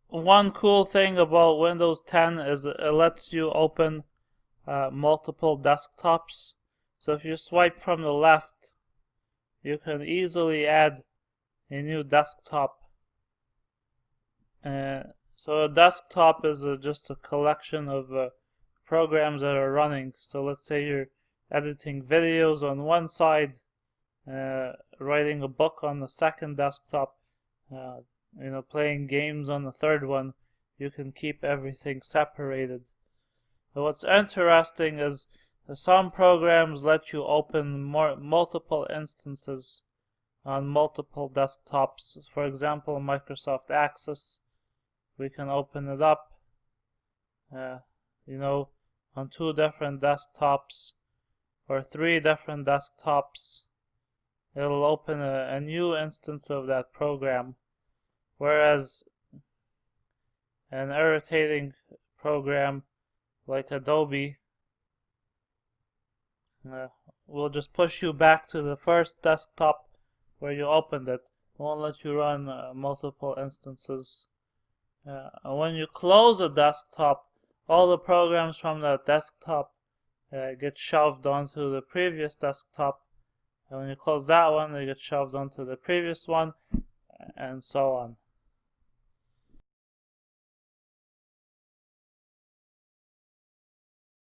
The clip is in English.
one cool thing about Windows 10 is it lets you open multiple desktops. So if you swipe from the left, you can easily add a new desktop. So a desktop is just a collection of programs that are running. So let's say you're editing videos on one side, writing a book on the second desktop, playing games on the third one. You can keep everything separated. But what's interesting is some programs let you open multiple instances on multiple desktops. For example, Microsoft Access, we can open it up, on 2 different desktops or 3 different desktops. It'll open a new instance of that program, whereas an irritating program like Adobe will just push you back to the first desktop where you opened it. Won't let you run multiple instances. When you close a desktop, all the programs from that desktop get shoved onto the previous desktop, and when you close that one, they get shoved onto the previous one, and so on.